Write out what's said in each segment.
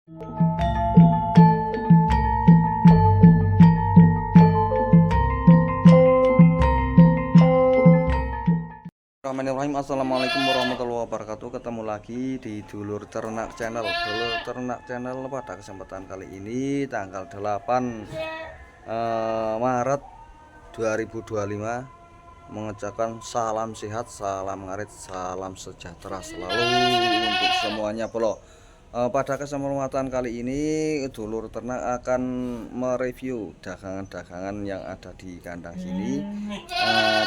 Bismillahirrahmanirrahim. Assalamualaikum warahmatullahi wabarakatuh. Ketemu lagi di Dulur Ternak Channel. Dulur Ternak Channel pada kesempatan kali ini tanggal 8 Maret 2025 mengucapkan salam sehat, salam ngarit, salam sejahtera selalu untuk semuanya bro. Pada kesempatan kali ini Dulur Ternak akan mereview dagangan-dagangan yang ada di kandang sini,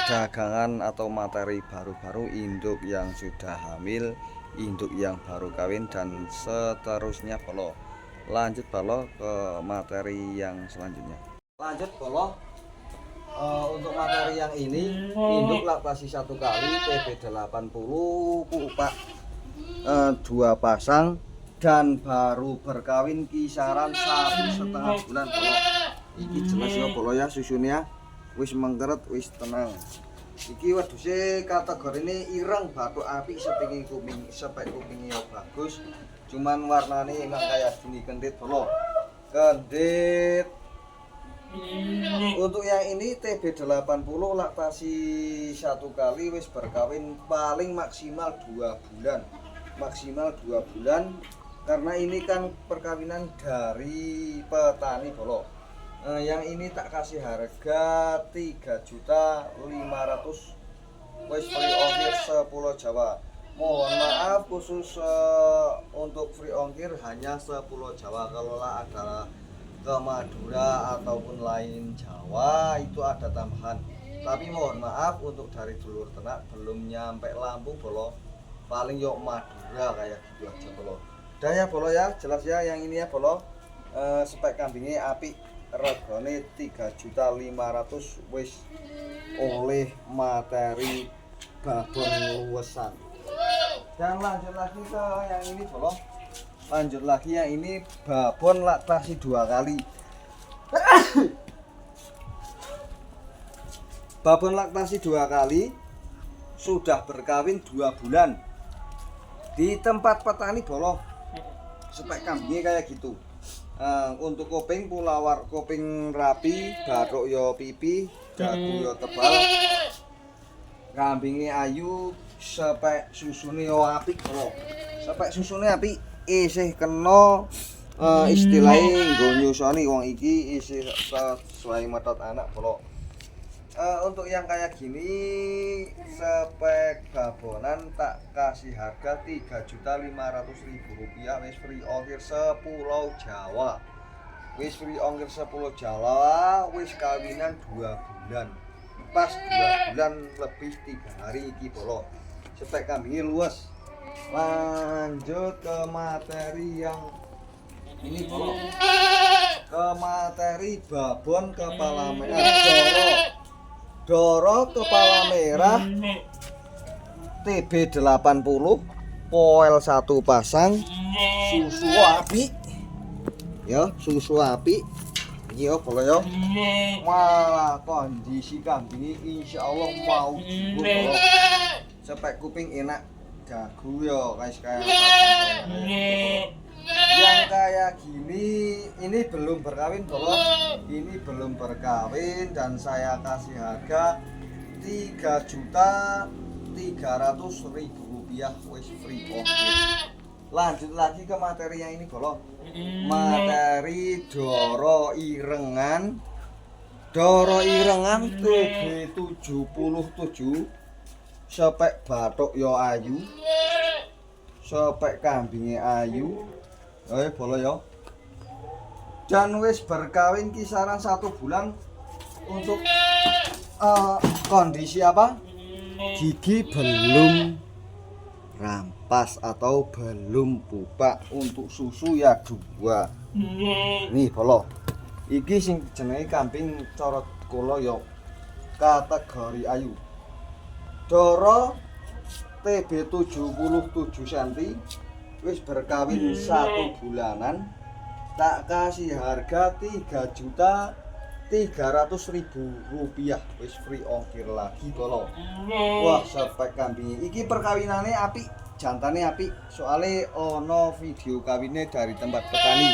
dagangan atau materi baru-baru, induk yang sudah hamil, induk yang baru kawin, dan seterusnya bro. Lanjut bro ke materi yang selanjutnya. Lanjut bro, untuk materi yang ini induk laktasi 1 kali TB80 pupa 2 pasang dan baru berkawin kisaran 1,5 bulan bro. Iki jelas ya bro ya, susunya wis mengkeret, wis tenang. Iki wedhuse kategorine ireng bathuk apik, sepingi kuping, sepek kupingnya bagus, cuman warnane emang kayak gini kendit bro, kendit. Untuk yang ini TB80 laktasi 1 kali wis berkawin paling maksimal 2 bulan, maksimal 2 bulan, karena ini kan perkawinan dari petani bro. Yang ini tak kasih harga 3.500.000 wis free ongkir 10 Jawa. Mohon maaf khusus untuk free ongkir hanya 10 Jawa. Kalau ada ke Madura ataupun lain Jawa itu ada tambahan. Tapi mohon maaf untuk dari Dulur Ternak belum nyampe Lampung bro. Paling yuk Madura kayak gitu aja bro. Dan ya bro ya, jelas ya yang ini ya bro. Spek kambingnya apik, regane 3.500.000 wis oleh materi babon luwesan. Dan lanjut lagi ke yang ini bro. Lanjut lagi yang ini babon laktasi 2 kali. Babon laktasi 2 kali sudah berkawin 2 bulan di tempat petani bro. Spek kambingnya kayak gitu. Untuk kuping pulawar, kuping rapi, bathuk yo pipi, dagu yo tebal, kambingnya ayu, spek susune yo apik bro. Spek susune apik, isih kena istilahnya nggo nyusoni wong iki, isih sesuai metot anak bro. Untuk yang kayak gini spek babonan tak kasih harga 3.500.000 rupiah wis free ongkir 10 Jawa. Wis free ongkir 10 Jawa, wis kawinan 2 bulan. Pas 2 bulan lebih 3 hari iki bro. Spek kambingnya luas. Lanjut ke materi yang ini bro. Ke materi babon kepala merah Doro kepala merah TB80 poel 1 pasang, susu api ya, susu api iya bro ya. Malah kondisi kambing insya Allah mau jujur bro. Spek kuping enak, dagu ya kayak yang kayak gini ini belum berkawin bro, ini belum berkawin dan saya kasih harga 3.300.000 rupiah wis free ongkir. Lanjut lagi ke materi yang ini bro, materi doro irengan TB77, spek bathuk yo ayu, spek kambingnya ayu bolo ya. Dan wis berkawin kisaran 1 bulan. Untuk kondisi apa? Gigi belum rampas atau belum pupa. Untuk susu ya 2. Nih bolo. Iki sing jenenge kambing corot kula ya kategori ayu. Doro TB77 cm. Wis berkawin 1 bulanan, tak kasih harga 3.300.000 rupiah wis free ongkir lagi bolo. Wah spek kambing iki perkawinannya apik, jantane apik, soalnya ono video kawinnya dari tempat petani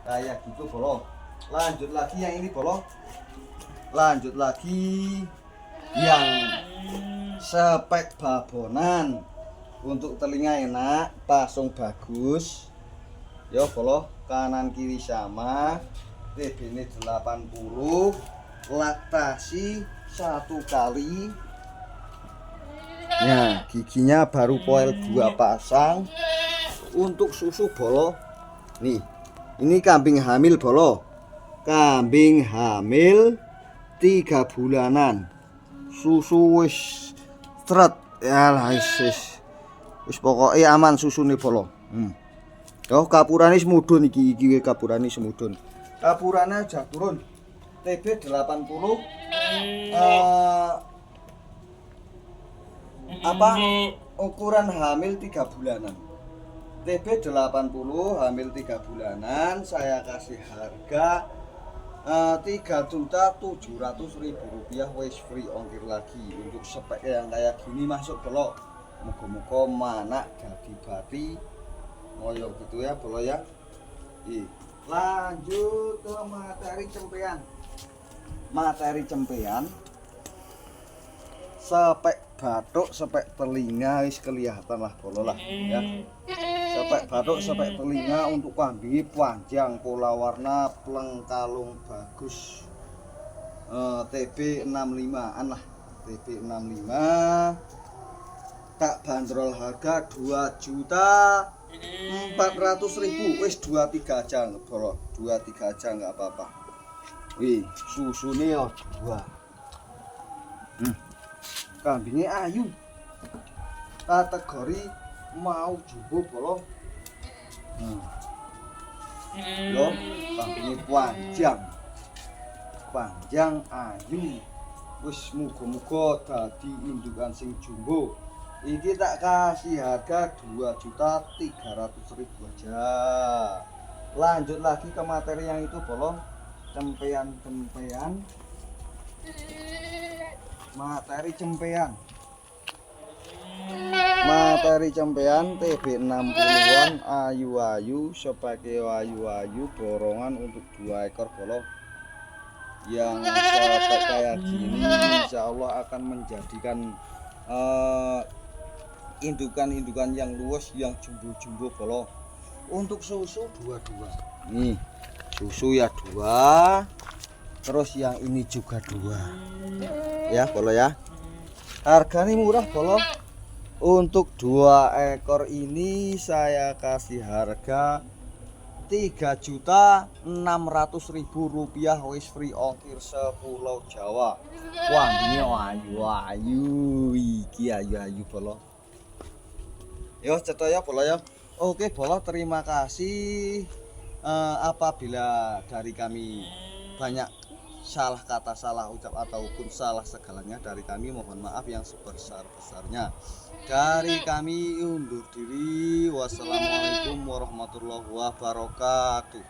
kayak gitu bolo. Lanjut lagi yang ini bolo, lanjut lagi yang spek babonan. Untuk telinga enak, pasung bagus yo bolo, kanan kiri sama, TB ini 80, laktasi 1 kali. Nah, giginya baru poel 2 pasang. Untuk susu bolo, nih, ini kambing hamil bolo, kambing hamil 3 bulanan. Susu wis stret ya lah, wis pokoknya aman susune bolo. Yo kapurane semudun iki kapurane semudun. Kapurane aja turun. TB 80 ukuran hamil 3 bulanan. TB 80 hamil 3 bulanan, saya kasih harga 3.700.000 rupiah, wis free ongkir lagi. Untuk spek yang kayak gini masuk bolo. Muga-muga manak dadi bati ngoyo gitu ya bolo ya. Lanjut ke materi cempean. Materi cempean spek batuk, spek telinga wis kelihatan lah bolo lah ya. Spek batuk, spek telinga untuk kambing panjang, pola warna, pleng kalung bagus. TB 65-an lah, TB 65. Tak bandrol harga 2.400.000, wis 23 aja bolo, 23 aja nggak apa-apa. Wih, susune yo 2. Kambingnya ayu, kategori mau jumbo bolo. Yo, kambingnya panjang ayu, wis muga-muga dadi indukan sing jumbo. Ini tak kasih harga 2.300.000 aja. Lanjut lagi ke materi yang itu bolo, cempean. Materi cempean TB 60-an, ayu-ayu, sepake ayu-ayu, borongan untuk 2 ekor bolo. Yang spek kayak gini insya Allah akan menjadikan indukan-indukan yang luas, yang jumbo-jumbo bolo. Untuk susu 2. Nih, susu ya 2. Terus yang ini juga 2. Ya bolo ya. Harganya murah bolo. Untuk 2 ekor ini saya kasih harga 3.600.000 rupiah, wis free ongkir sepulau Jawa. Wah, ini ayu-ayu, iki ayu-ayu bolo. Yo cetoya bolo ya. Oke bolo, terima kasih. Apabila dari kami banyak salah kata, salah ucap ataupun salah segalanya, dari kami mohon maaf yang sebesar-besarnya. Dari kami undur diri. Wassalamualaikum warahmatullahi wabarakatuh.